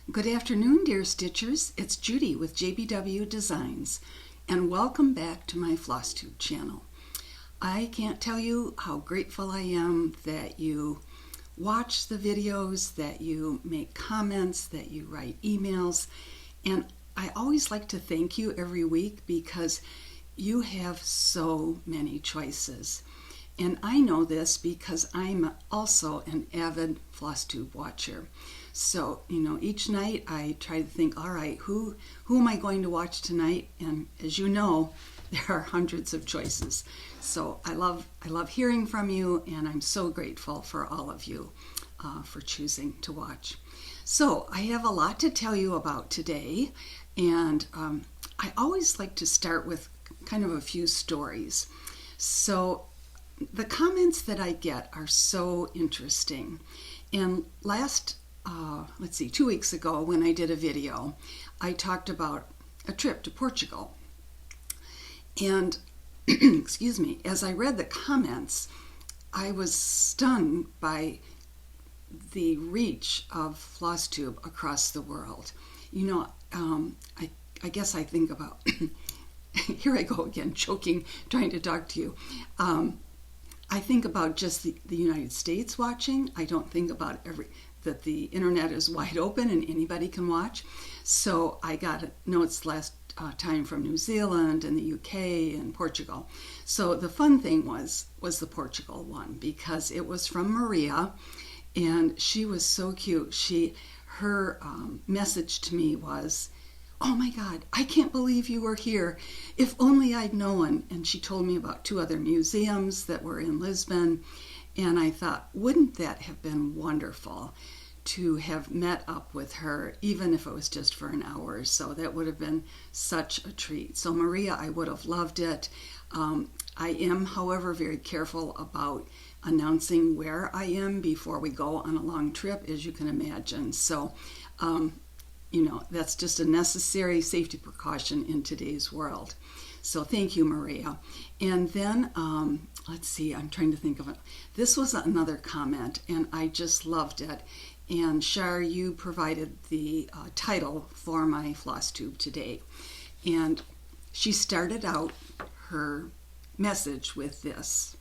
Good afternoon, dear Stitchers. It's Judy with JBW Designs, and welcome back to my Flosstube channel. I can't tell you how grateful I am that you watch the videos, that you make comments, that you write emails, and I always like to thank you every week because you have so many choices. And I know this because I'm also an avid Flosstube watcher. So, each night I try to think, all right, who am I going to watch tonight? And as you know, there are hundreds of choices. So I love hearing from you, and I'm so grateful for all of you for choosing to watch. So I have a lot to tell you about today, and I always like to start with kind of a few stories. So the comments that I get are so interesting. And 2 weeks ago when I did a video, I talked about a trip to Portugal. And, excuse me, as I read the comments, I was stunned by the reach of Flosstube across the world. I guess I think about, here I go again, choking, trying to talk to you. I think about just the United States watching. I don't think about that the internet is wide open and anybody can watch. So I got notes last time from New Zealand and the UK and Portugal. So the fun thing was the Portugal one, because it was from Maria, and she was so cute. Her message to me was, "Oh my God, I can't believe you were here. If only I'd known." And she told me about 2 other museums that were in Lisbon. And I thought, wouldn't that have been wonderful to have met up with her, even if it was just for an hour or so? That would have been such a treat. So Maria, I would have loved it. I am, however, very careful about announcing where I am before we go on a long trip, as you can imagine. So, that's just a necessary safety precaution in today's world. So thank you, Maria. And then, let's see, I'm trying to think of it. This was another comment, and I just loved it. And Shar, you provided the title for my Flosstube today. And she started out her message with this: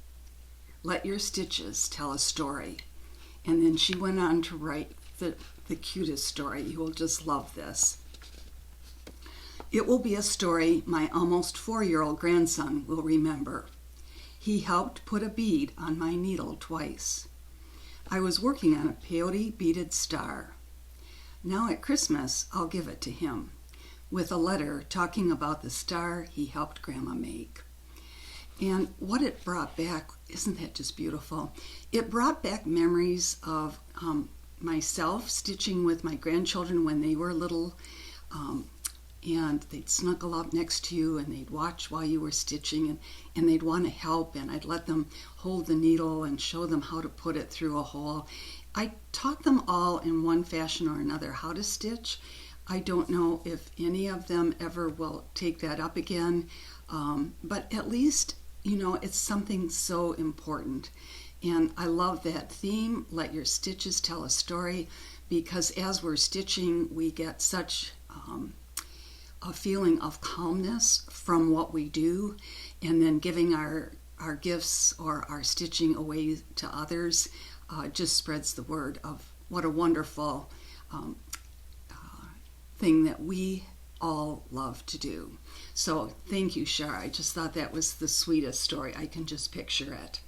"Let your stitches tell a story." And then she went on to write the cutest story. You will just love this. "It will be a story my almost 4-year-old grandson will remember. He helped put a bead on my needle twice. I was working on a peyote beaded star. Now at Christmas, I'll give it to him, with a letter talking about the star he helped Grandma make." And what it brought back, isn't that just beautiful? It brought back memories of myself stitching with my grandchildren when they were little, and they'd snuggle up next to you and they'd watch while you were stitching, and they'd want to help, and I'd let them hold the needle and show them how to put it through a hole. I taught them all in one fashion or another how to stitch. I don't know if any of them ever will take that up again, but at least, it's something so important. And I love that theme, let your stitches tell a story, because as we're stitching, we get such a feeling of calmness from what we do, and then giving our gifts or our stitching away to others just spreads the word of what a wonderful thing that we all love to do. So thank you, Shar. I just thought that was the sweetest story. I can just picture it.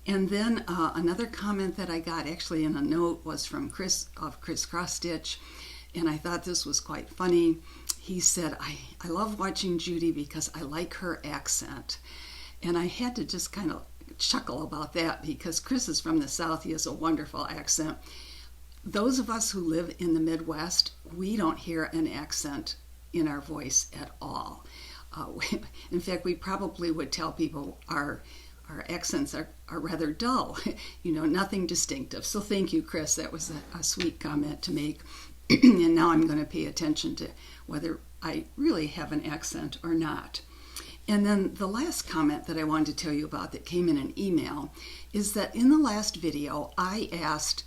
And then another comment that I got actually in a note was from Chris of Chris Cross Stitch, and I thought this was quite funny. He said, I love watching Judy because I like her accent. And I had to just kind of chuckle about that, because Chris is from the South. He has a wonderful accent. Those of us who live in the Midwest, we don't hear an accent in our voice at all. In fact, we probably would tell people our accents are rather dull, nothing distinctive. So thank you, Chris. That was a sweet comment to make. And now I'm going to pay attention to whether I really have an accent or not. And then the last comment that I wanted to tell you about, that came in an email, is that in the last video I asked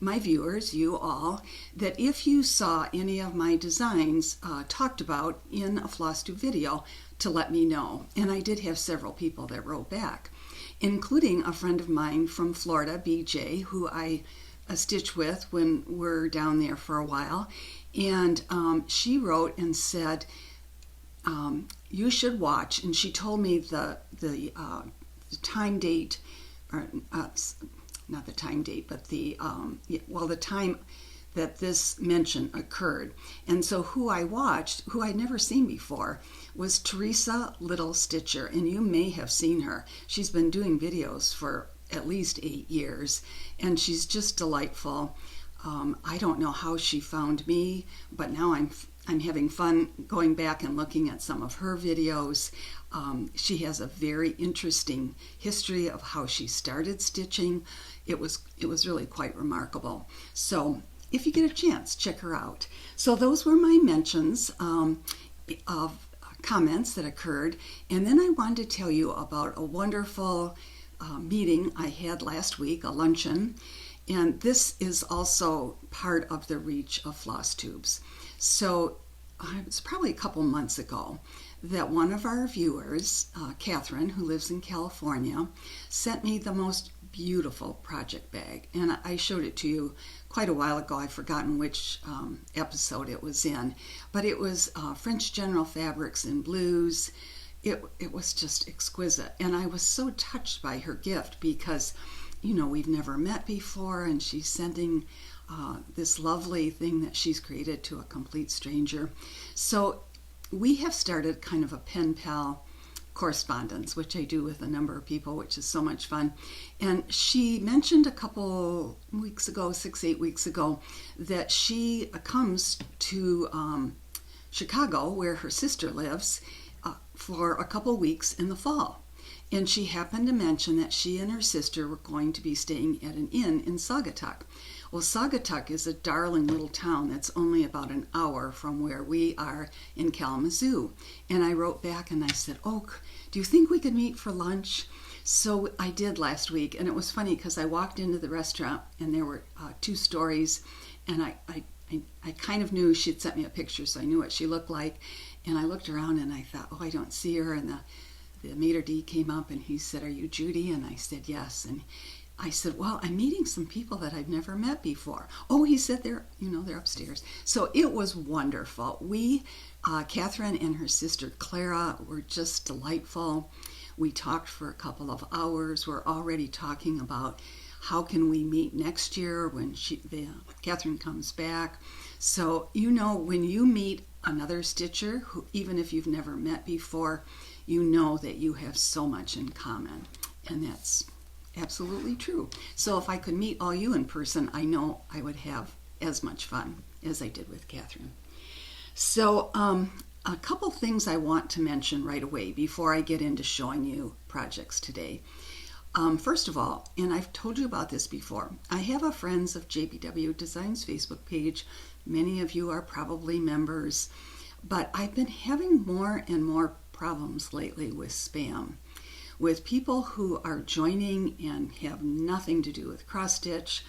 my viewers, you all, that if you saw any of my designs talked about in a Flosstube video, to let me know. And I did have several people that wrote back, including a friend of mine from Florida, BJ, who I stitched with when we're down there for a while. And she wrote and said, you should watch. And she told me the time date, or not the time date, but the time that this mention occurred. And so who I watched, who I'd never seen before, was Teresa Little Stitcher, and you may have seen her. She's been doing videos for at least 8 years, and she's just delightful. I don't know how she found me, but now I'm having fun going back and looking at some of her videos. She has a very interesting history of how she started stitching. It was really quite remarkable. So if you get a chance, check her out. So those were my mentions of comments that occurred. And then I wanted to tell you about a wonderful meeting I had last week, a luncheon. And this is also part of the reach of Flosstubes. So it's probably a couple months ago that one of our viewers, Catherine, who lives in California, sent me the most beautiful project bag. And I showed it to you quite a while ago. I've forgotten which episode it was in. But it was French General fabrics in blues. It was just exquisite. And I was so touched by her gift because, you know, we've never met before, and she's sending this lovely thing that she's created to a complete stranger. So we have started kind of a pen pal correspondence, which I do with a number of people, which is so much fun. And she mentioned a couple weeks ago, 6-8 weeks ago, that she comes to Chicago, where her sister lives, for a couple weeks in the fall. And she happened to mention that she and her sister were going to be staying at an inn in Saugatuck. Well, Saugatuck is a darling little town that's only about an hour from where we are in Kalamazoo. And I wrote back and I said, oh, do you think we could meet for lunch? So I did last week, and it was funny because I walked into the restaurant and there were 2 stories, and I kind of knew she'd sent me a picture, so I knew what she looked like. And I looked around and I thought, oh, I don't see her. And the maitre d' came up and he said, are you Judy? And I said, yes. And I said, well, I'm meeting some people that I've never met before. Oh, he said they're upstairs. So it was wonderful. Catherine and her sister Clara were just delightful. We talked for a couple of hours. We're already talking about how can we meet next year when Catherine comes back. So, you know, when you meet another stitcher, who, even if you've never met before, you know that you have so much in common. And that's absolutely true. So if I could meet all you in person, I know I would have as much fun as I did with Catherine. So a couple things I want to mention right away before I get into showing you projects today. First of all, and I've told you about this before, I have a Friends of JBW Designs Facebook page. Many of you are probably members, but I've been having more and more problems lately with spam, with people who are joining and have nothing to do with cross stitch,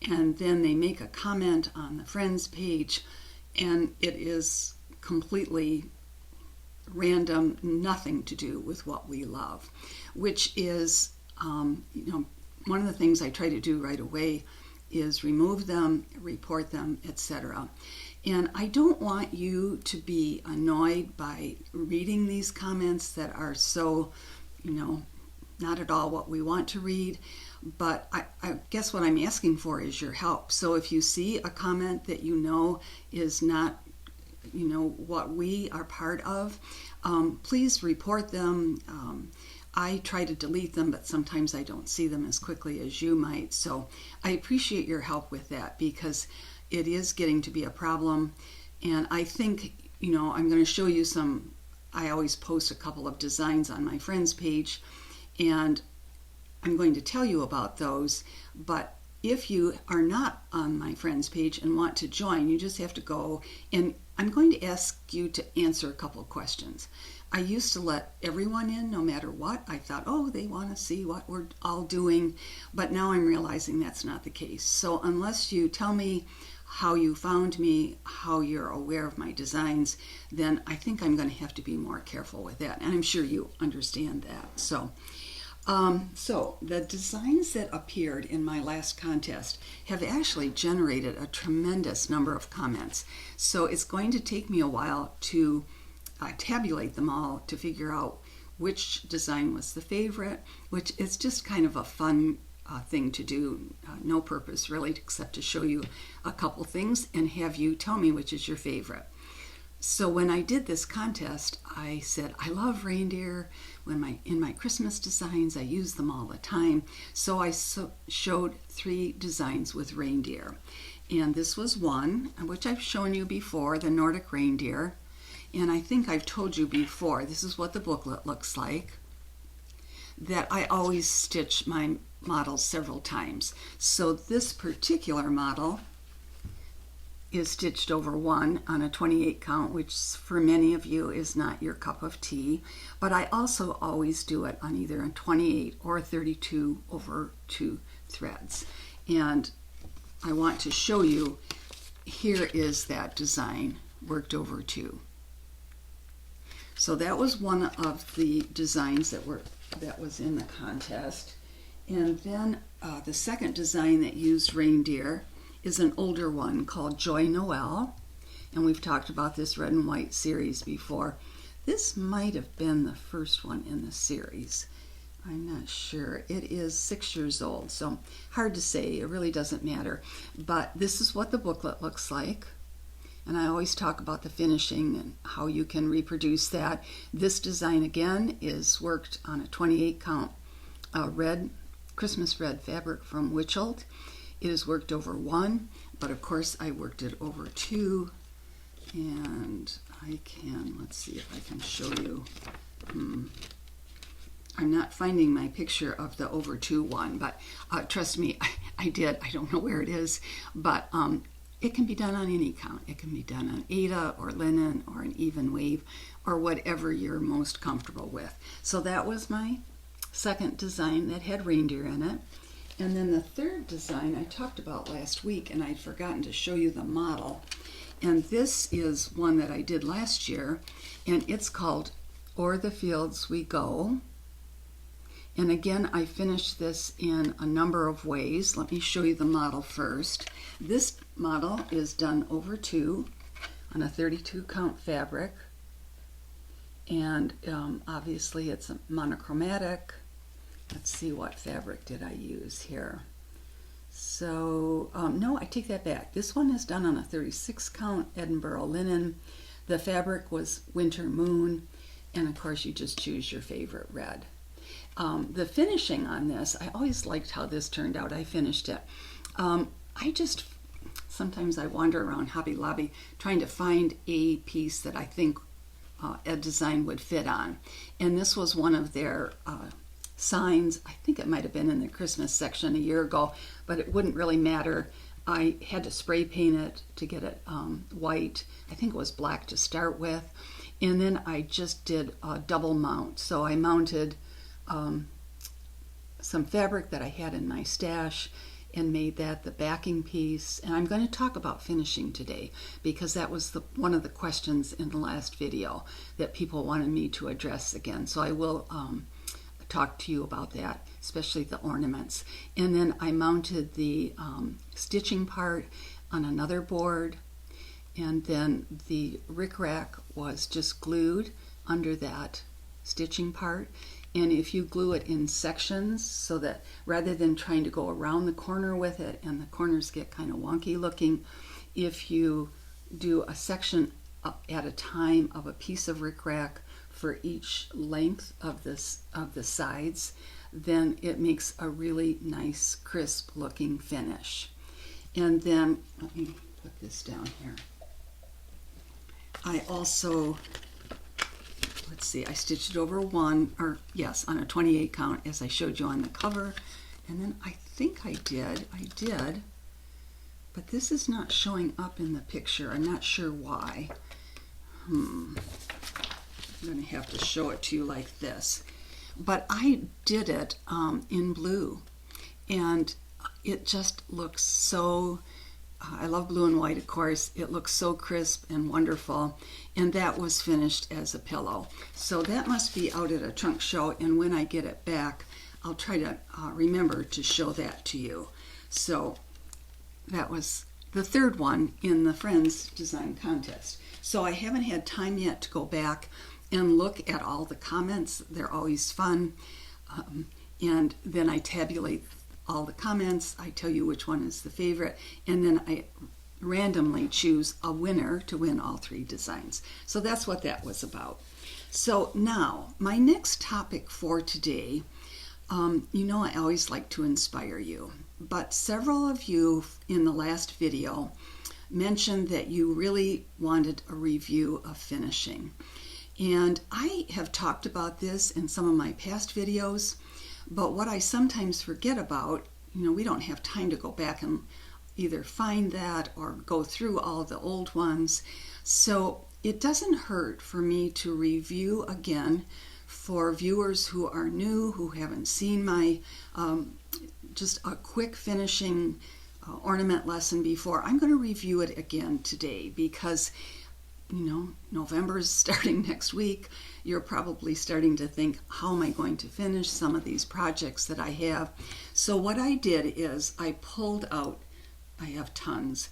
and then they make a comment on the Friends page, and it is completely random, nothing to do with what we love, which is, one of the things I try to do right away is remove them, report them, etc. And I don't want you to be annoyed by reading these comments that are so, not at all what we want to read. But I guess what I'm asking for is your help. So if you see a comment that you know is not, what we are part of, please report them. I try to delete them, but sometimes I don't see them as quickly as you might. So I appreciate your help with that, because it is getting to be a problem. And I think, I'm going to show you some. I always post a couple of designs on my friends page, and I'm going to tell you about those. But if you are not on my friends page and want to join, you just have to go, and I'm going to ask you to answer a couple of questions. I used to let everyone in no matter what. I thought, oh, they want to see what we're all doing, but now I'm realizing that's not the case. So unless you tell me how you found me, how you're aware of my designs, then I think I'm going to have to be more careful with that, and I'm sure you understand that. So the designs that appeared in my last contest have actually generated a tremendous number of comments. So it's going to take me a while to tabulate them all to figure out which design was the favorite, which is just kind of a fun thing to do. No purpose really except to show you a couple things and have you tell me which is your favorite. So when I did this contest, I said, I love reindeer. In my Christmas designs, I use them all the time. So I showed 3 designs with reindeer. And this was one, which I've shown you before, the Nordic Reindeer. And I think I've told you before, this is what the booklet looks like, that I always stitch my models several times. So this particular model is stitched over 1 on a 28 count, which for many of you is not your cup of tea, but I also always do it on either a 28 or a 32 over 2 threads. And I want to show you, here is that design worked over 2. So that was one of the designs that was in the contest. And then the second design that used reindeer is an older one called Joyeux Noel, and we've talked about this red and white series before. This might have been the first one in the series. I'm not sure. It is 6 years old, so hard to say. It really doesn't matter. But this is what the booklet looks like. And I always talk about the finishing and how you can reproduce that. This design again is worked on a 28 count red, Christmas red fabric from Witchelt. It is worked over 1, but of course I worked it over 2, and let's see if I can show you. I'm not finding my picture of the over 2 one, but trust me, I did. I don't know where it is, but it can be done on any count. It can be done on Aida or linen or an even wave or whatever you're most comfortable with. So that was my second design that had reindeer in it. And then the third design I talked about last week, and I'd forgotten to show you the model. And this is one that I did last year, and it's called O'er the Fields We Go. And again, I finished this in a number of ways. Let me show you the model first. This model is done over 2 on a 32 count fabric. And obviously it's monochromatic. Let's see, what fabric did I use here? So, no, I take that back. This one is done on a 36 count Edinburgh linen. The fabric was Winter Moon, and of course you just choose your favorite red. The finishing on this, I always liked how this turned out. I finished it. Sometimes I wander around Hobby Lobby trying to find a piece that I think a design would fit on. And this was one of their signs. I think it might have been in the Christmas section a year ago, but it wouldn't really matter. I had to spray paint it to get it white. I think it was black to start with. And then I just did a double mount. So I mounted some fabric that I had in my stash and made that the backing piece. And I'm going to talk about finishing today because that was one of the questions in the last video that people wanted me to address again. So I will talk to you about that, especially the ornaments. And then I mounted the stitching part on another board, and then the rickrack was just glued under that stitching part. And if you glue it in sections, so that rather than trying to go around the corner with it and the corners get kind of wonky looking, if you do a section at a time of a piece of rickrack for each length of the sides, then it makes a really nice crisp looking finish. And then let me put this down here. I also, let's see, I stitched it over 1, or yes, on a 28 count as I showed you on the cover. And then I think I did, but this is not showing up in the picture. I'm not sure why. I'm going to have to show it to you like this. But I did it in blue, and it just looks so, I love blue and white, of course. It looks so crisp and wonderful, and that was finished as a pillow. So that must be out at a trunk show, and when I get it back, I'll try to remember to show that to you. So that was the third one in the Friends Design Contest. So I haven't had time yet to go back and look at all the comments. They're always fun. And then I tabulate all the comments. I tell you which one is the favorite. And then I randomly choose a winner to win all 3 designs. So that's what that was about. So now, my next topic for today, you know I always like to inspire you, but several of you in the last video mentioned that you really wanted a review of finishing. And I have talked about this in some of my past videos, but what I sometimes forget about, you know, we don't have time to go back and either find that or go through all the old ones. So it doesn't hurt for me to review again for viewers who are new, who haven't seen my just a quick finishing ornament lesson before. I'm going to review it again today because, you know, November is starting next week. You're probably starting to think, how am I going to finish some of these projects that I have? So what I did is I pulled out, I have tons,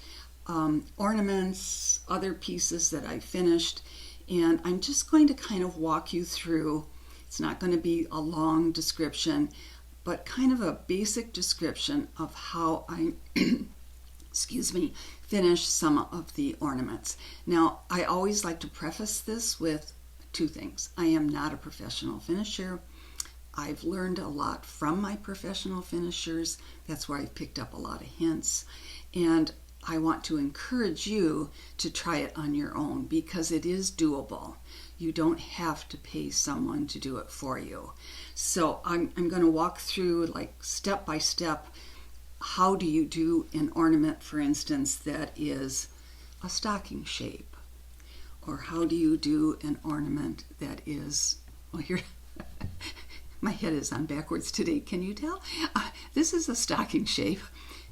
ornaments, other pieces that I finished, and I'm just going to kind of walk you through. It's not going to be a long description, but kind of a basic description of how I excuse me, finish some of the ornaments. Now, I always like to preface this with 2 things. I am not a professional finisher. I've learned a lot from my professional finishers. That's where I've picked up a lot of hints. And I want to encourage you to try it on your own because it is doable. You don't have to pay someone to do it for you. So I'm going to walk through like step by step. How do you do an ornament, for instance, that is a stocking shape? Or how do you do an ornament that is, well, here, my head is on backwards today, can you tell? This is a stocking shape,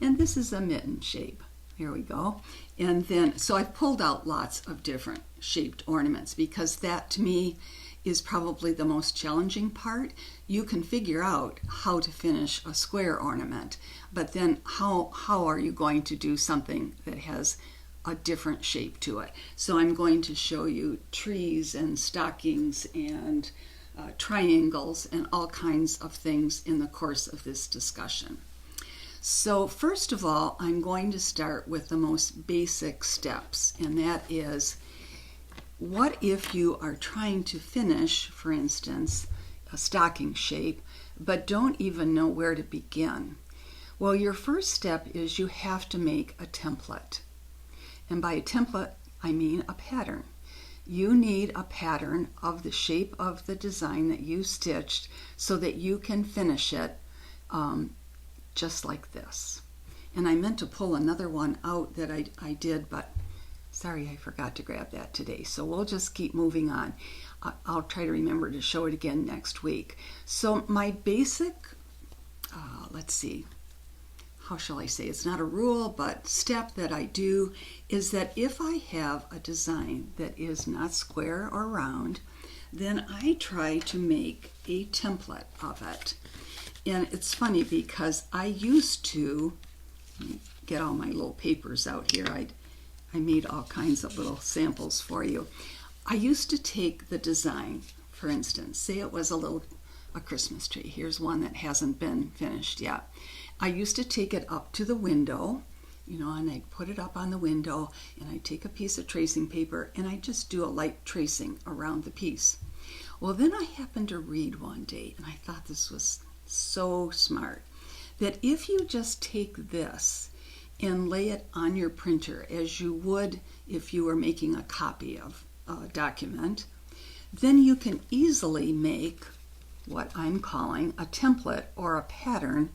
and this is a mitten shape. Here we go. And then, so I've pulled out lots of different shaped ornaments because that to me is probably the most challenging part. You can figure out how to finish a square ornament, but then how are you going to do something that has a different shape to it? So I'm going to show you trees and stockings and triangles and all kinds of things in the course of this discussion. So first of all, I'm going to start with the most basic steps, and that is, what if you are trying to finish, for instance, a stocking shape, but don't even know where to begin? Well, your first step is you have to make a template. And by a template, I mean a pattern. You need a pattern of the shape of the design that you stitched so that you can finish it just like this. And I meant to pull another one out that I did, but sorry, I forgot to grab that today. So we'll just keep moving on. I'll try to remember to show it again next week. So my basic, let's see, how shall I say, it's not a rule, but step that I do is that if I have a design that is not square or round, then I try to make a template of it. And it's funny because I used to, let me get all my little papers out here. I made all kinds of little samples for you. I used to take the design, for instance, say it was a Christmas tree. Here's one that hasn't been finished yet. I used to take it up to the window, you know, and I'd put it up on the window, and I'd take a piece of tracing paper and I'd just do a light tracing around the piece. Well, then I happened to read one day, and I thought this was so smart, that if you just take this and lay it on your printer as you would if you were making a copy of a document, then you can easily make what I'm calling a template or a pattern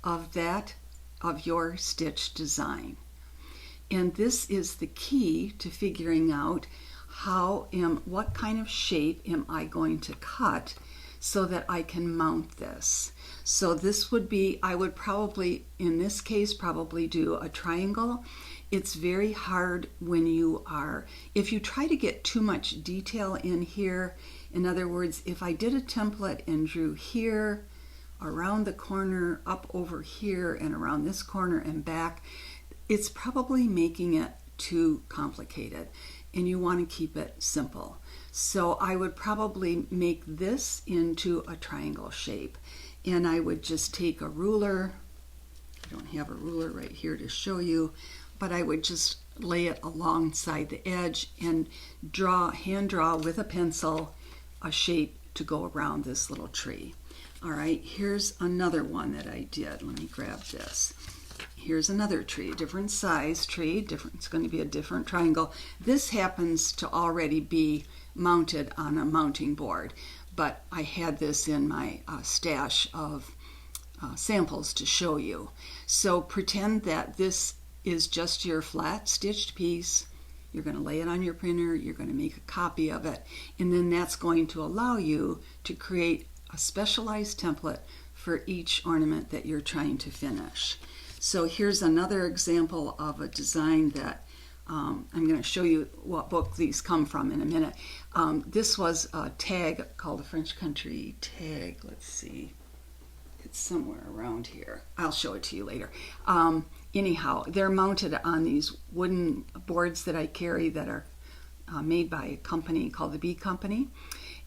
of your stitch design. And this is the key to figuring out what kind of shape am I going to cut so that I can mount this. So this would be, I would probably, in this case, probably do a triangle. It's very hard when if you try to get too much detail in here. In other words, if I did a template and drew here, around the corner, up over here, and around this corner and back, it's probably making it too complicated, and you want to keep it simple. So I would probably make this into a triangle shape, and I would just take a ruler. I don't have a ruler right here to show you, but I would just lay it alongside the edge and hand draw with a pencil a shape to go around this little tree. All right, here's another one that I did. Let me grab this. Here's another tree, different size tree, it's going to be a different triangle. This happens to already be mounted on a mounting board, but I had this in my stash of samples to show you. So pretend that this is just your flat stitched piece. You're going to lay it on your printer, you're going to make a copy of it, and then that's going to allow you to create a specialized template for each ornament that you're trying to finish. So here's another example of a design that I'm going to show you what book these come from in a minute. This was a tag called the French Country tag. Let's see. It's somewhere around here. I'll show it to you later. Anyhow, they're mounted on these wooden boards that I carry that are made by a company called the Bee Company.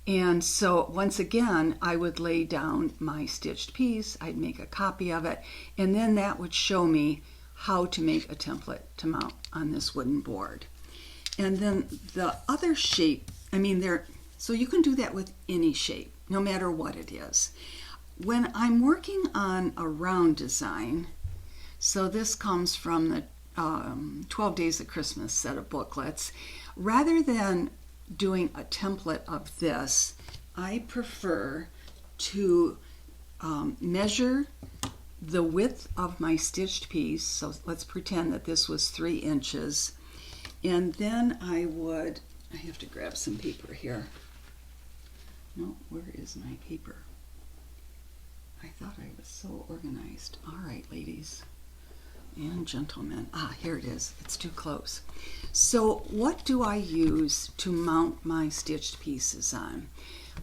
And so once again, I would lay down my stitched piece, I'd make a copy of it, and then that would show me how to make a template to mount on this wooden board. And then the other shape, so you can do that with any shape, no matter what it is. When I'm working on a round design, so this comes from the 12 Days of Christmas set of booklets, rather than doing a template of this, I prefer to measure the width of my stitched piece. So let's pretend that this was 3 inches, and then I have to grab some paper here. No, where is my paper? I thought I was so organized. All right, ladies and gentlemen. Here it is. It's too close. So what do I use to mount my stitched pieces on?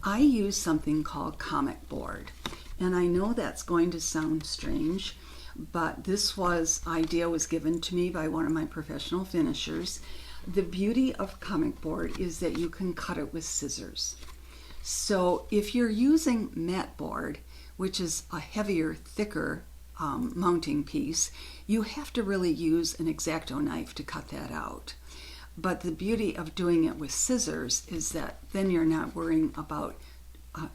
I use something called comic board. And I know that's going to sound strange, but this idea was given to me by one of my professional finishers. The beauty of comic board is that you can cut it with scissors. So if you're using mat board, which is a heavier, thicker mounting piece, you have to really use an X-Acto knife to cut that out. But the beauty of doing it with scissors is that then you're not worrying about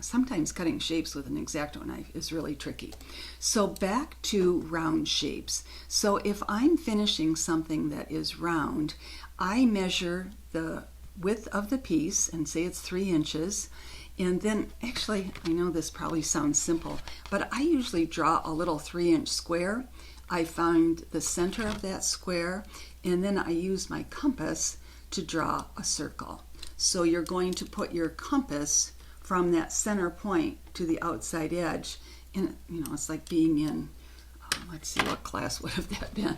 sometimes cutting shapes with an X-Acto knife is really tricky. So back to round shapes. So if I'm finishing something that is round, I measure the width of the piece and say it's 3 inches. And then, actually, I know this probably sounds simple, but I usually draw a little 3-inch square. I find the center of that square, and then I use my compass to draw a circle. So you're going to put your compass from that center point to the outside edge, and it's like being in, let's see, what class would have that been?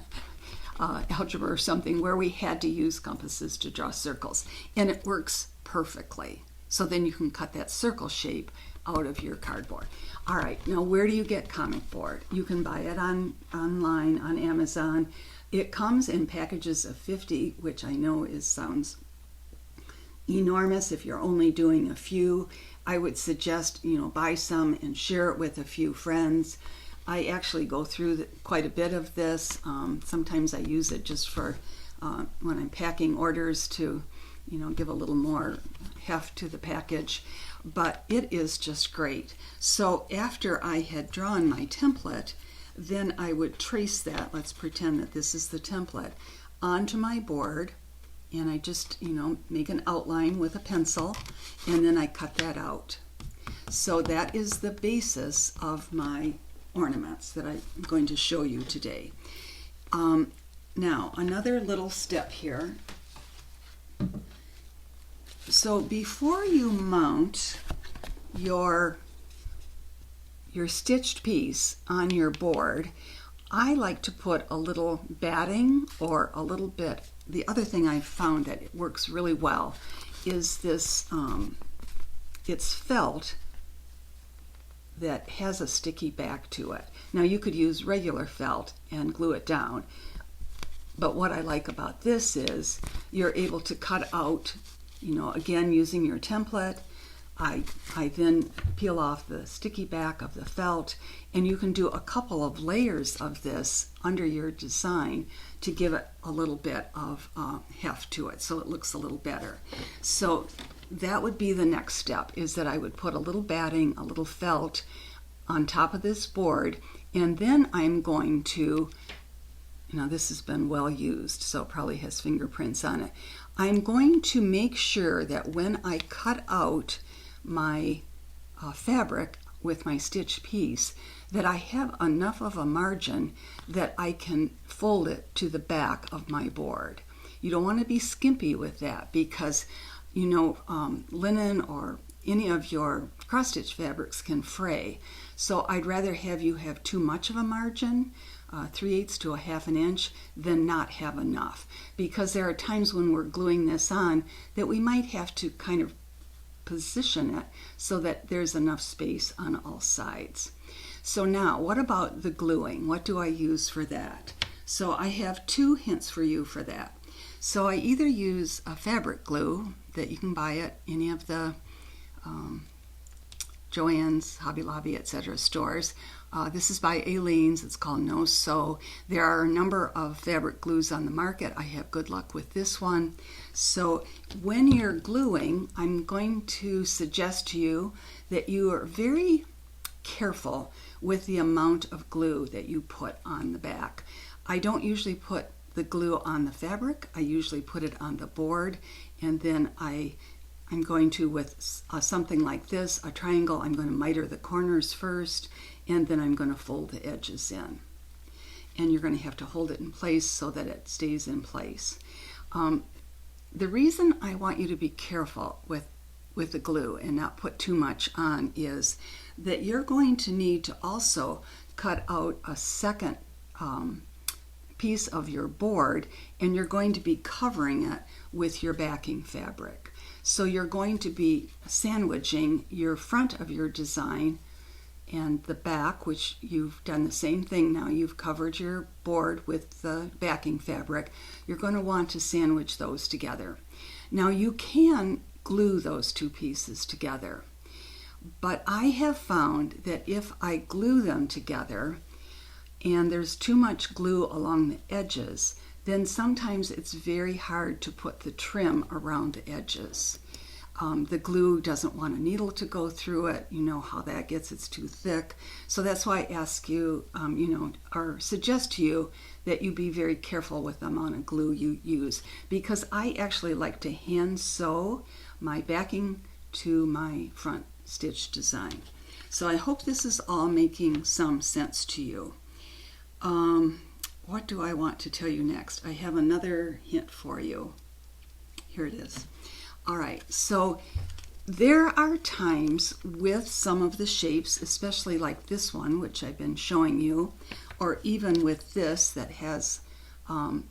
Algebra or something, where we had to use compasses to draw circles, and it works perfectly. So then you can cut that circle shape out of your cardboard. All right, now where do you get comic board? You can buy it online on Amazon. It comes in packages of 50, which I know sounds enormous if you're only doing a few. I would suggest, buy some and share it with a few friends. I actually go through quite a bit of this. Sometimes I use it just for when I'm packing orders to give a little more heft to the package, but it is just great. So after I had drawn my template, then I would trace that, let's pretend that this is the template, onto my board, and I just, make an outline with a pencil, and then I cut that out. So that is the basis of my ornaments that I'm going to show you today. Now, another little step here. So before you mount your stitched piece on your board, I like to put a little batting or a little bit. The other thing I've found that it works really well is this, it's felt that has a sticky back to it. Now you could use regular felt and glue it down, but what I like about this is you're able to cut out, again using your template. I then peel off the sticky back of the felt, and you can do a couple of layers of this under your design to give it a little bit of heft to it so it looks a little better. So that would be the next step, is that I would put a little batting, a little felt on top of this board, and then I'm going to, this has been well used, so it probably has fingerprints on it. I'm going to make sure that when I cut out my fabric with my stitch piece, that I have enough of a margin that I can fold it to the back of my board. You don't want to be skimpy with that, because linen or any of your cross-stitch fabrics can fray. So I'd rather have you have too much of a margin, 3/8 to 1/2 inch, than not have enough. Because there are times when we're gluing this on that we might have to kind of position it so that there's enough space on all sides. So now, what about the gluing? What do I use for that? So I have 2 hints for you for that. So I either use a fabric glue that you can buy at any of the Joann's, Hobby Lobby, etc. stores. This is by Aleene's. It's called No Sew. There are a number of fabric glues on the market. I have good luck with this one. So when you're gluing, I'm going to suggest to you that you are very careful with the amount of glue that you put on the back. I don't usually put the glue on the fabric. I usually put it on the board, and then I'm going to, with something like this, a triangle, I'm going to miter the corners first, and then I'm going to fold the edges in. And you're going to have to hold it in place so that it stays in place. The reason I want you to be careful with the glue and not put too much on is that you're going to need to also cut out a second piece of your board, and you're going to be covering it with your backing fabric. So you're going to be sandwiching your front of your design and the back, which you've done the same thing now. You've covered your board with the backing fabric. You're going to want to sandwich those together. Now you can glue those 2 pieces together, but I have found that if I glue them together and there's too much glue along the edges, then sometimes it's very hard to put the trim around the edges. The glue doesn't want a needle to go through it. You know how that gets, it's too thick. So that's why I ask you, or suggest to you that you be very careful with the amount of glue you use, because I actually like to hand sew my backing to my front stitch design. So I hope this is all making some sense to you. What do I want to tell you next? I have another hint for you. Here it is. All right, so there are times with some of the shapes, especially like this one, which I've been showing you, or even with this that has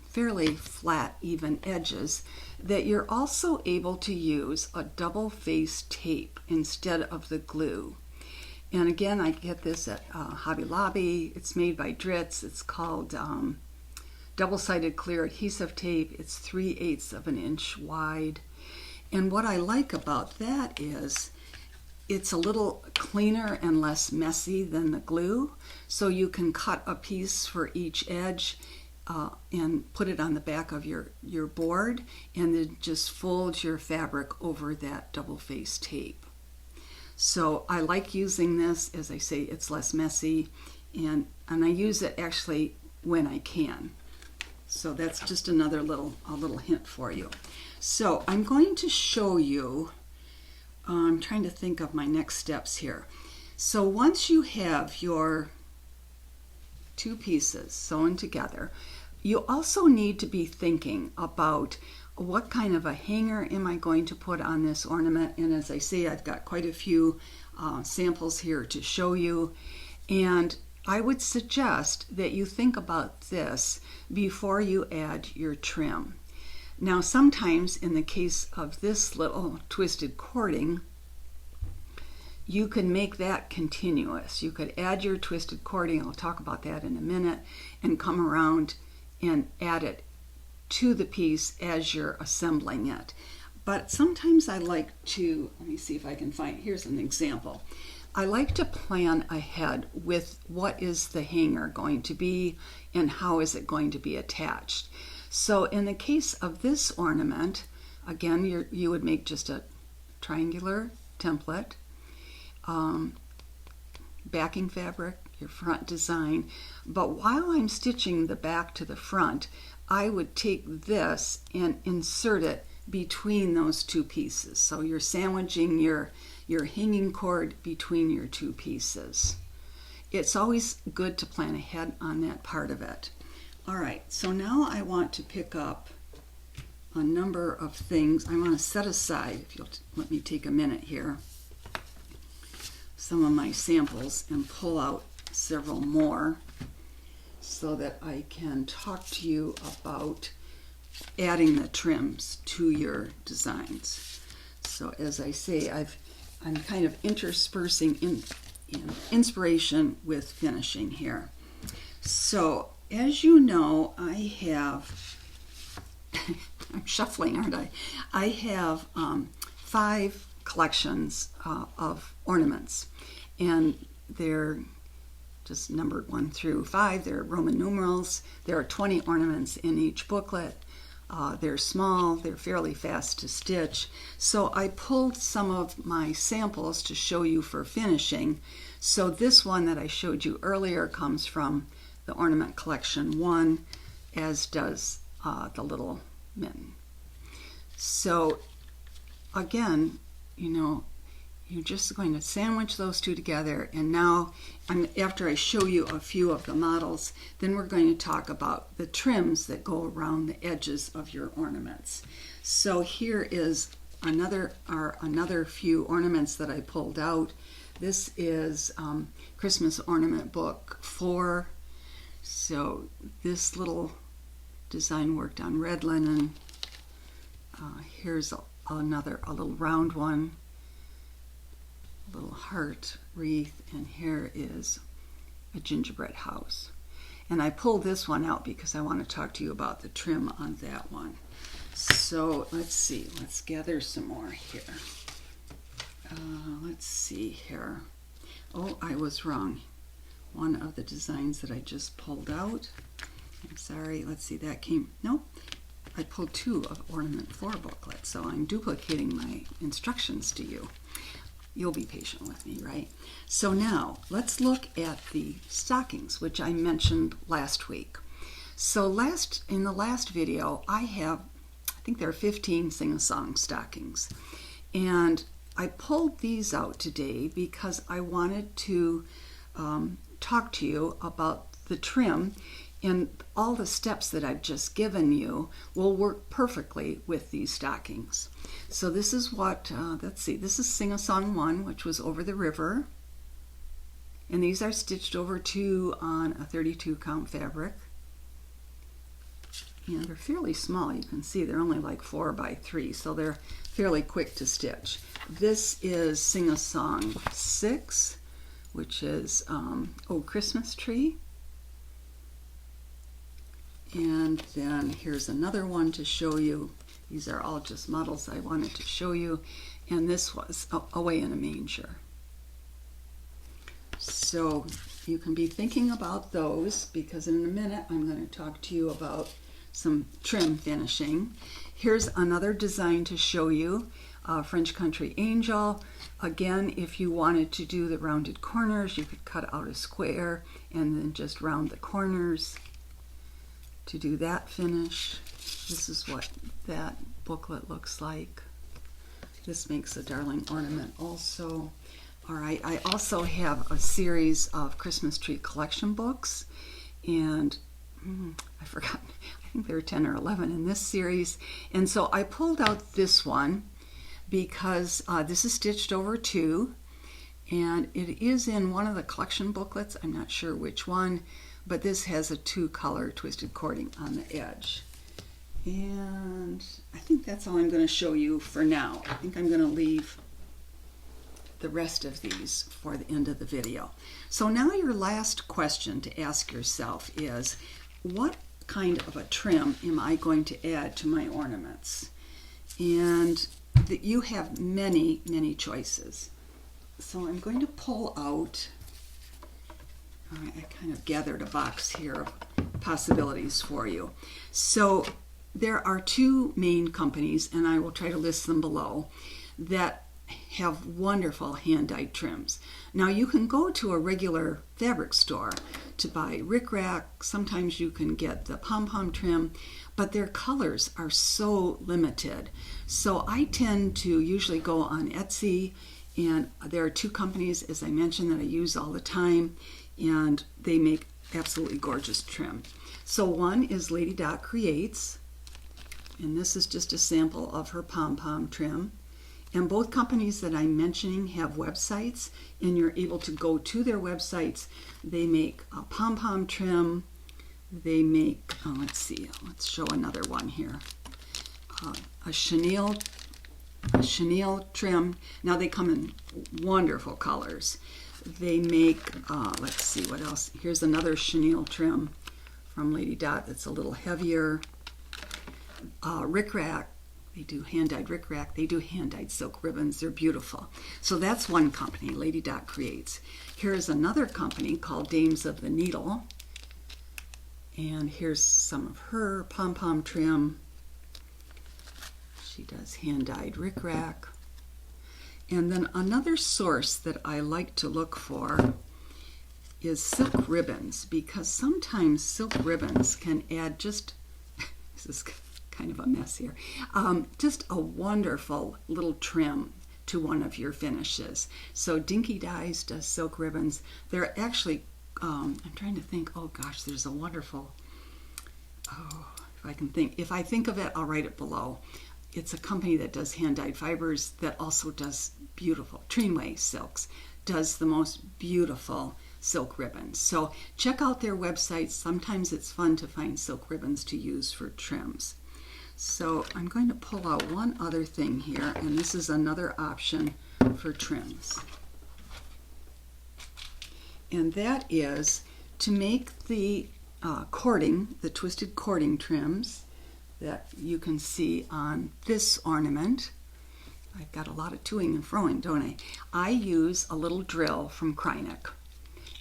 fairly flat, even edges, that you're also able to use a double-faced tape instead of the glue. And again, I get this at Hobby Lobby. It's made by Dritz. It's called double-sided clear adhesive tape. It's 3/8 of an inch wide. And what I like about that is it's a little cleaner and less messy than the glue. So you can cut a piece for each edge and put it on the back of your board, and then just fold your fabric over that double-faced tape. So I like using this. As I say, it's less messy, and I use it actually when I can. So that's just another little hint for you. So I'm going to show you, I'm trying to think of my next steps here. So once you have your two pieces sewn together. You also need to be thinking about what kind of a hanger am I going to put on this ornament. And as I say, I've got quite a few samples here to show you. And I would suggest that you think about this before you add your trim. Now, sometimes in the case of this little twisted cording, you can make that continuous. You could add your twisted cording, I'll talk about that in a minute, and come around and add it to the piece as you're assembling it. But sometimes I like to, let me see if I can find, here's an example. I like to plan ahead with what is the hanger going to be and how is it going to be attached. So in the case of this ornament, again, you would make just a triangular template, backing fabric, your front design. But while I'm stitching the back to the front, I would take this and insert it between those two pieces. So you're sandwiching your hanging cord between your two pieces. It's always good to plan ahead on that part of it. All right, so now I want to pick up a number of things. I want to set aside, if you'll let me take a minute here, some of my samples and pull out several more so that I can talk to you about adding the trims to your designs. So as I say, I'm kind of interspersing in inspiration with finishing here. So as you know, I have, I'm shuffling, aren't I? I have 5 collections of ornaments, and they're just numbered 1 through 5. They're Roman numerals. There are 20 ornaments in each booklet. They're small, they're fairly fast to stitch. So I pulled some of my samples to show you for finishing. So this one that I showed you earlier comes from the Ornament Collection 1, as does the little mitten. So again, you're just going to sandwich those two together, and now after I show you a few of the models, then we're going to talk about the trims that go around the edges of your ornaments. So here is another few ornaments that I pulled out. This is Christmas Ornament Book 4. So this little design worked on red linen. Here's a little round one, a little heart wreath, and here is a gingerbread house. And I pulled this one out because I want to talk to you about the trim on that one. So let's see, let's gather some more here. Let's see here. Oh, I was wrong. One of the designs that I just pulled out. I'm sorry, let's see, that came, no, I pulled 2 of Ornament 4 booklet, so I'm duplicating my instructions to you. You'll be patient with me, right? So now let's look at the stockings, which I mentioned last week. So in the last video, I think there are 15 sing-a-song stockings. And I pulled these out today because I wanted to talk to you about the trim, and all the steps that I've just given you will work perfectly with these stockings. So this is what, let's see, this is Sing-a-Song 1, which was over the river. And these are stitched over 2 on a 32 count fabric. And they're fairly small, you can see they're only like 4 by 3, so they're fairly quick to stitch. This is Sing-a-Song 6, which is Oh Christmas Tree. And then here's another one to show you. These are all just models I wanted to show you. And this was Away in a Manger. So you can be thinking about those, because in a minute I'm going to talk to you about some trim finishing. Here's another design to show you, French Country Angel. Again, if you wanted to do the rounded corners, you could cut out a square and then just round the corners to do that finish. This is what that booklet looks like. This makes a darling ornament also. All right, I also have a series of Christmas tree collection books, and I forgot, I think there are 10 or 11 in this series. And so I pulled out this one because this is stitched over 2, and it is in one of the collection booklets. I'm not sure which one, but this has a 2-color twisted cording on the edge. And I think that's all I'm going to show you for now. I think I'm going to leave the rest of these for the end of the video. So now your last question to ask yourself is, what kind of a trim am I going to add to my ornaments? And you have many, many choices. So I'm going to pull out, I kind of gathered a box here of possibilities for you. So there are 2 main companies, and I will try to list them below, that have wonderful hand-dyed trims. Now you can go to a regular fabric store to buy rickrack. Sometimes you can get the pom-pom trim, but their colors are so limited. So I tend to usually go on Etsy, and there are 2 companies, as I mentioned, that I use all the time, and they make absolutely gorgeous trim. So one is Lady Dot Creates, and this is just a sample of her pom-pom trim. And both companies that I'm mentioning have websites, and you're able to go to their websites. They make a pom-pom trim. They make, let's show another one here. A chenille trim. Now they come in wonderful colors. They make, let's see what else. Here's another chenille trim from Lady Dot that's a little heavier. Rickrack. They do hand-dyed rickrack. They do hand-dyed silk ribbons. They're beautiful. So that's one company, Lady Dot Creates. Here's another company called Dames of the Needle. And here's some of her pom-pom trim. She does hand-dyed rickrack. And then another source that I like to look for is silk ribbons, because sometimes silk ribbons can add just, this is kind of a mess here, just a wonderful little trim to one of your finishes. So Dinky Dyes does silk ribbons. They're actually, I'm trying to think, oh gosh, there's a wonderful, if I think of it, I'll write it below. It's a company that does hand-dyed fibers that also does beautiful, Trinway Silks, does the most beautiful silk ribbons. So check out their websites. Sometimes it's fun to find silk ribbons to use for trims. So I'm going to pull out one other thing here, and this is another option for trims. And that is to make the cording, the twisted cording trims that you can see on this ornament. I've got a lot of toing and froing, don't I? I use a little drill from Kreinik,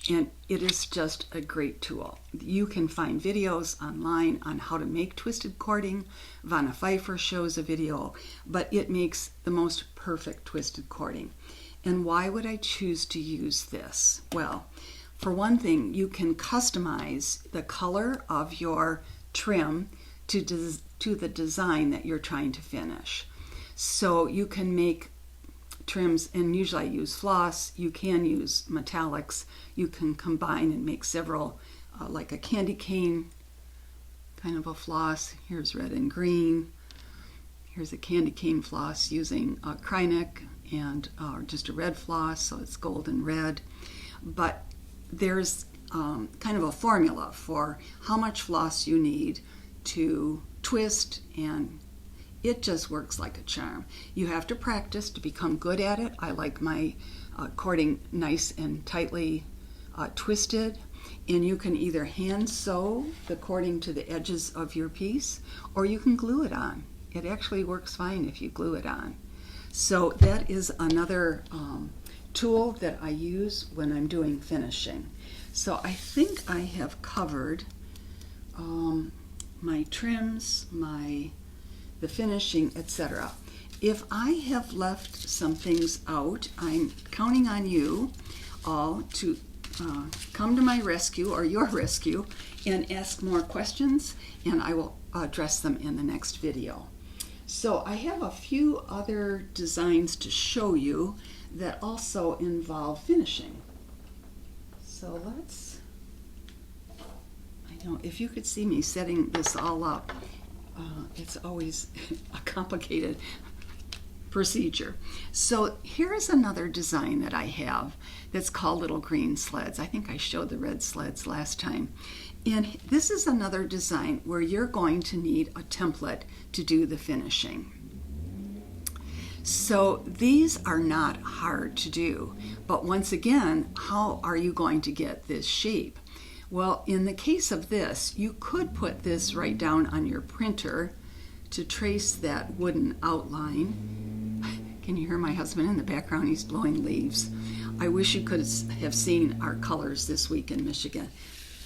and it is just a great tool. You can find videos online on how to make twisted cording. Vanna Pfeiffer shows a video, but it makes the most perfect twisted cording. And why would I choose to use this? Well, for one thing, you can customize the color of your trim to the design that you're trying to finish. So you can make trims, and usually I use floss. You can use metallics. You can combine and make several, like a candy cane kind of a floss. Here's red and green. Here's a candy cane floss using Kreinik, and just a red floss, so it's gold and red. But there's kind of a formula for how much floss you need to twist, and it just works like a charm. You have to practice to become good at it. I like my cording nice and tightly twisted, and you can either hand sew the cording to the edges of your piece, or you can glue it on. It actually works fine if you glue it on. So that is another tool that I use when I'm doing finishing. So I think I have covered my trims, the finishing, etc. If I have left some things out, I'm counting on you all to come to my rescue, or your rescue, and ask more questions, and I will address them in the next video. So I have a few other designs to show you that also involve finishing. So let's You know, if you could see me setting this all up, it's always a complicated procedure. So here's another design that I have that's called Little Green Sleds. I think I showed the red sleds last time. And this is another design where you're going to need a template to do the finishing. So these are not hard to do, but once again, how are you going to get this shape? Well, in the case of this, you could put this right down on your printer to trace that wooden outline. Can you hear my husband in the background? He's blowing leaves. I wish you could have seen our colors this week in Michigan.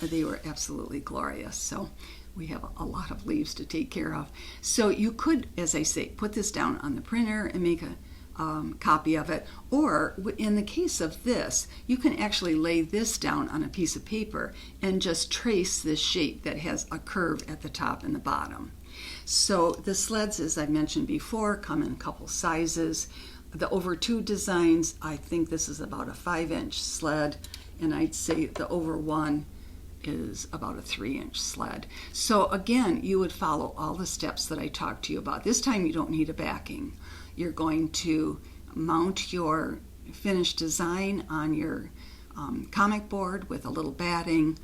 They were absolutely glorious. So we have a lot of leaves to take care of. So you could, as I say, put this down on the printer and make a copy of it. Or in the case of this, you can actually lay this down on a piece of paper and just trace this shape that has a curve at the top and the bottom. So the sleds, as I mentioned before, come in a couple sizes. The over 2 designs, I think this is about a 5-inch sled, and I'd say the over 1 is about a 3-inch sled. So again, you would follow all the steps that I talked to you about. This time you don't need a backing. You're going to mount your finished design on your comic board with a little batting.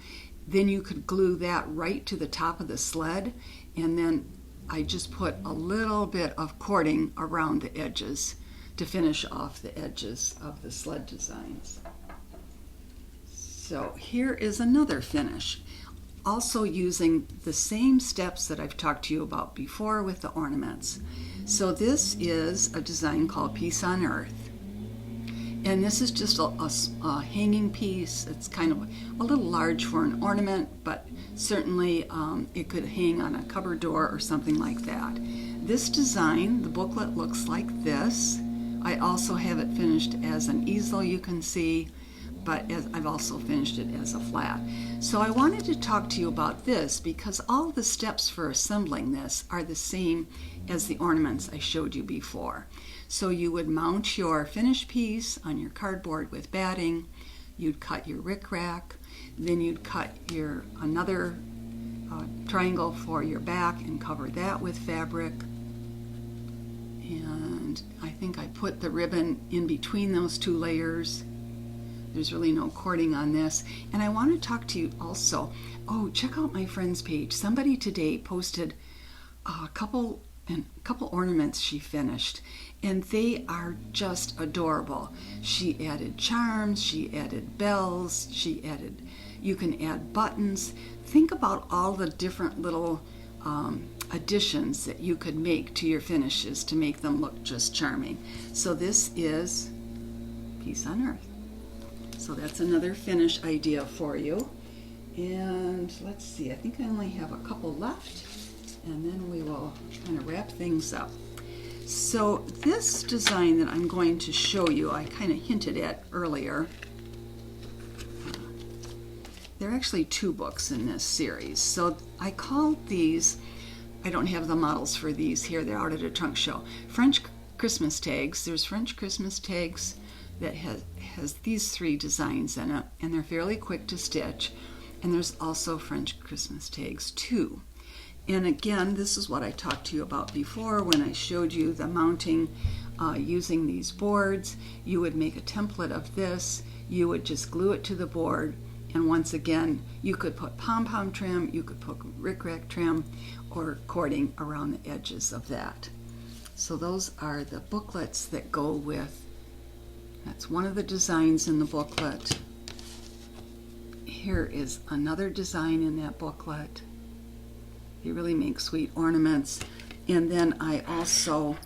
Then you could glue that right to the top of the sled, and then I just put a little bit of cording around the edges to finish off the edges of the sled designs. So here is another finish, also using the same steps that I've talked to you about before with the ornaments. So this is a design called Peace on Earth. And this is just a hanging piece. It's kind of a little large for an ornament, but certainly it could hang on a cupboard door or something like that. This design, the booklet looks like this. I also have it finished as an easel, you can see, but I've also finished it as a flat. So I wanted to talk to you about this because all the steps for assembling this are the same as the ornaments I showed you before. So you would mount your finished piece on your cardboard with batting, you'd cut your rickrack, then you'd cut your another triangle for your back and cover that with fabric. And I think I put the ribbon in between those 2 layers. There's really no cording on this. And I want to talk to you also. Oh, check out my friend's page. Somebody today posted a couple ornaments she finished, and they are just adorable. She added charms, she added bells, you can add buttons. Think about all the different little additions that you could make to your finishes to make them look just charming. So this is Peace on Earth. So that's another finish idea for you. And let's see, I think I only have a couple left, and then we will kind of wrap things up. So this design that I'm going to show you, I kind of hinted at earlier. There are actually 2 books in this series. So I called these, I don't have the models for these here, they're out at a trunk show, French Christmas tags. There's French Christmas tags that has these 3 designs in it, and they're fairly quick to stitch. And there's also French Christmas tags too. And again, this is what I talked to you about before when I showed you the mounting using these boards. You would make a template of this, you would just glue it to the board, and once again, you could put pom-pom trim, you could put rickrack trim, or cording around the edges of that. So those are the booklets that go with. That's one of the designs in the booklet. Here is another design in that booklet. They really make sweet ornaments. And then I also,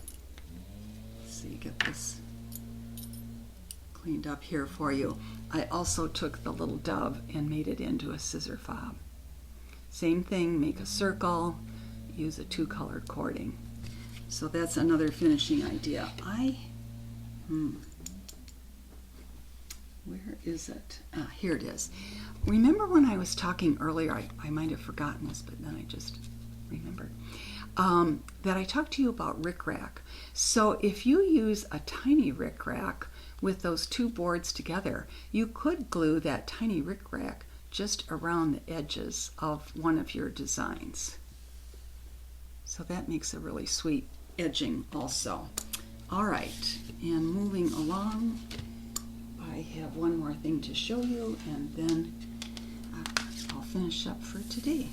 let's see, get this cleaned up here for you. I also took the little dove and made it into a scissor fob. Same thing, make a circle, use a 2-colored cording. So that's another finishing idea. Where is it? Here it is. Remember when I was talking earlier, I might have forgotten this, but then I just remembered, that I talked to you about rickrack. So if you use a tiny rickrack with those 2 boards together, you could glue that tiny rickrack just around the edges of one of your designs. So that makes a really sweet edging also. All right, and moving along, I have one more thing to show you, and then I'll finish up for today.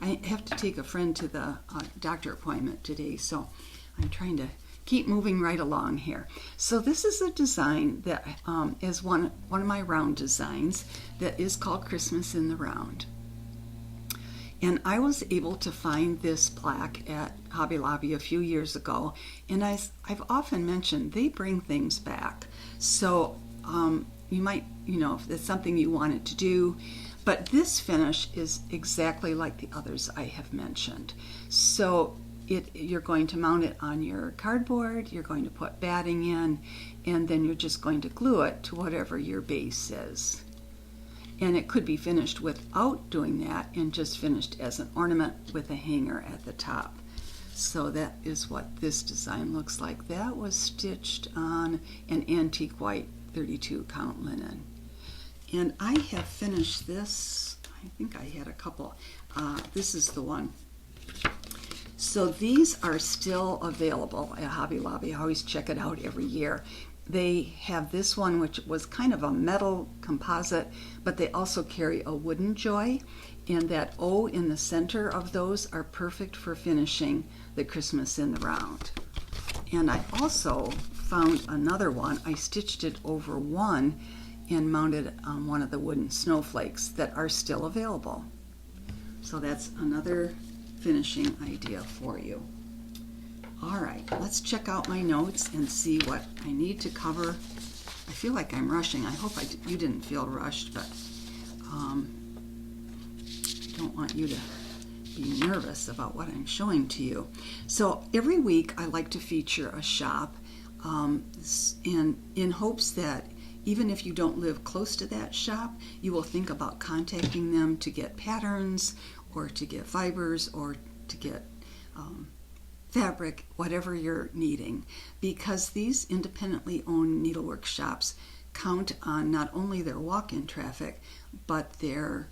I have to take a friend to the doctor appointment today, so I'm trying to keep moving right along here. So this is a design that is one of my round designs that is called Christmas in the Round. And I was able to find this plaque at Hobby Lobby a few years ago, and I've often mentioned they bring things back. So you might, if it's something you wanted to do, but this finish is exactly like the others I have mentioned. So you're going to mount it on your cardboard, you're going to put batting in, and then you're just going to glue it to whatever your base is. And it could be finished without doing that and just finished as an ornament with a hanger at the top. So that is what this design looks like. That was stitched on an antique white 32 count linen. And I have finished this, I think I had a couple. This is the one. So these are still available at Hobby Lobby. I always check it out every year. They have this one, which was kind of a metal composite, but they also carry a wooden joy, and that O in the center of those are perfect for finishing the Christmas in the Round. And I also found another one. I stitched it over one and mounted on one of the wooden snowflakes that are still available. So that's another finishing idea for you. All right, let's check out my notes and see what I need to cover. I feel like I'm rushing. I hope you didn't feel rushed, but I don't want you to be nervous about what I'm showing to you. So every week I like to feature a shop, and in hopes that even if you don't live close to that shop, you will think about contacting them to get patterns or to get fibers or to get fabric, whatever you're needing, because these independently owned needlework shops count on not only their walk-in traffic, but their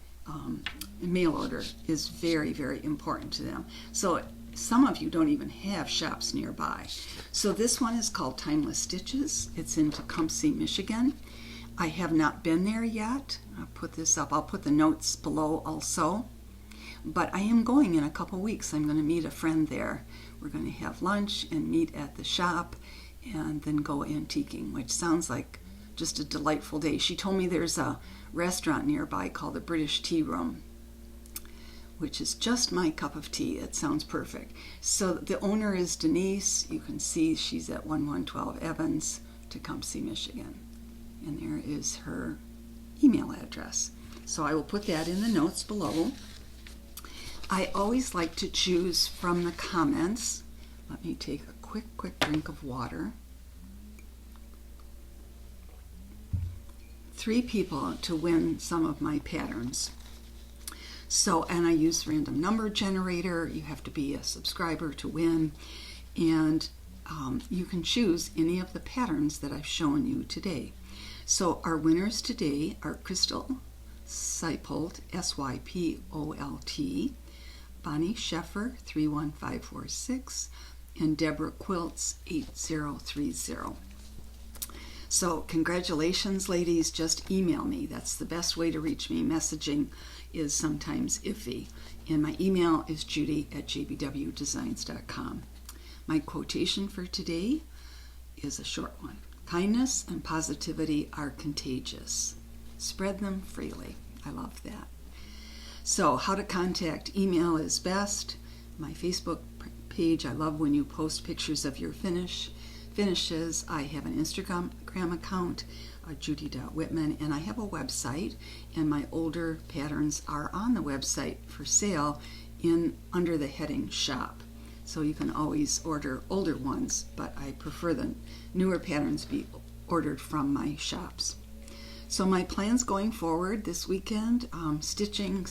mail order is very, very important to them. So some of you don't even have shops nearby. So this one is called Timeless Stitches. It's in Tecumseh, Michigan. I have not been there yet. I'll put this up. I'll put the notes below also. But I am going in a couple weeks. I'm going to meet a friend there. We're going to have lunch and meet at the shop and then go antiquing, which sounds like just a delightful day. She told me there's a restaurant nearby called the British Tea Room, which is just my cup of tea. It sounds perfect. So the owner is Denise. You can see she's at 1112 Evans, Tecumseh, Michigan. And there is her email address. So I will put that in the notes below. I always like to choose from the comments. Let me take a quick drink of water. 3 people to win some of my patterns. So, and I use random number generator. You have to be a subscriber to win. And you can choose any of the patterns that I've shown you today. So our winners today are Crystal Sypolt, Sypolt, Bonnie Sheffer, 31546, and Deborah Quilts, 8030. So congratulations, ladies. Just email me. That's the best way to reach me. Messaging is sometimes iffy. And my email is judy@jbwdesigns.com. My quotation for today is a short one. Kindness and positivity are contagious. Spread them freely. I love that. So how to contact? Email is best. My Facebook page, I love when you post pictures of your finishes. I have an Instagram account, judy.whitman, and I have a website, and my older patterns are on the website for sale under the heading shop. So you can always order older ones, but I prefer the newer patterns be ordered from my shops. So my plans going forward this weekend, stitching,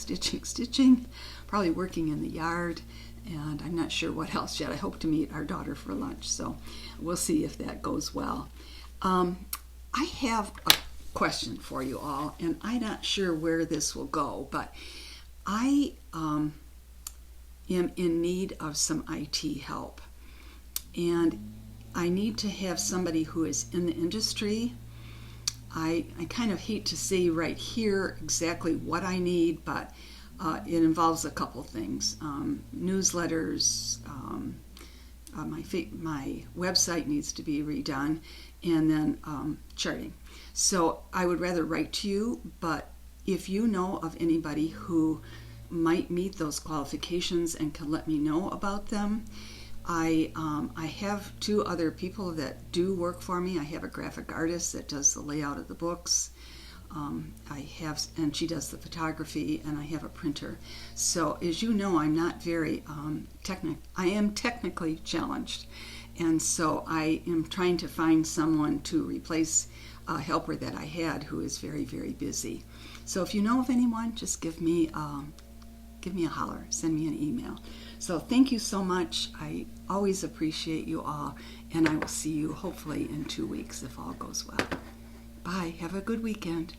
probably working in the yard, and I'm not sure what else yet. I hope to meet our daughter for lunch, so we'll see if that goes well. I have question for you all, and I'm not sure where this will go, but I am in need of some IT help, and I need to have somebody who is in the industry. I kind of hate to say right here exactly what I need, but it involves a couple things. Newsletters, my website needs to be redone, and then charting. So I would rather write to you, but if you know of anybody who might meet those qualifications and can let me know about them. I have 2 other people that do work for me. I have a graphic artist that does the layout of the books. And she does the photography, and I have a printer. So as you know, I'm not very I am technically challenged, and so I am trying to find someone to replace a helper that I had who is very, very busy. So if you know of anyone, just give me a holler, send me an email. So thank you so much. I always appreciate you all, and I will see you hopefully in 2 weeks if all goes well. Bye. Have a good weekend.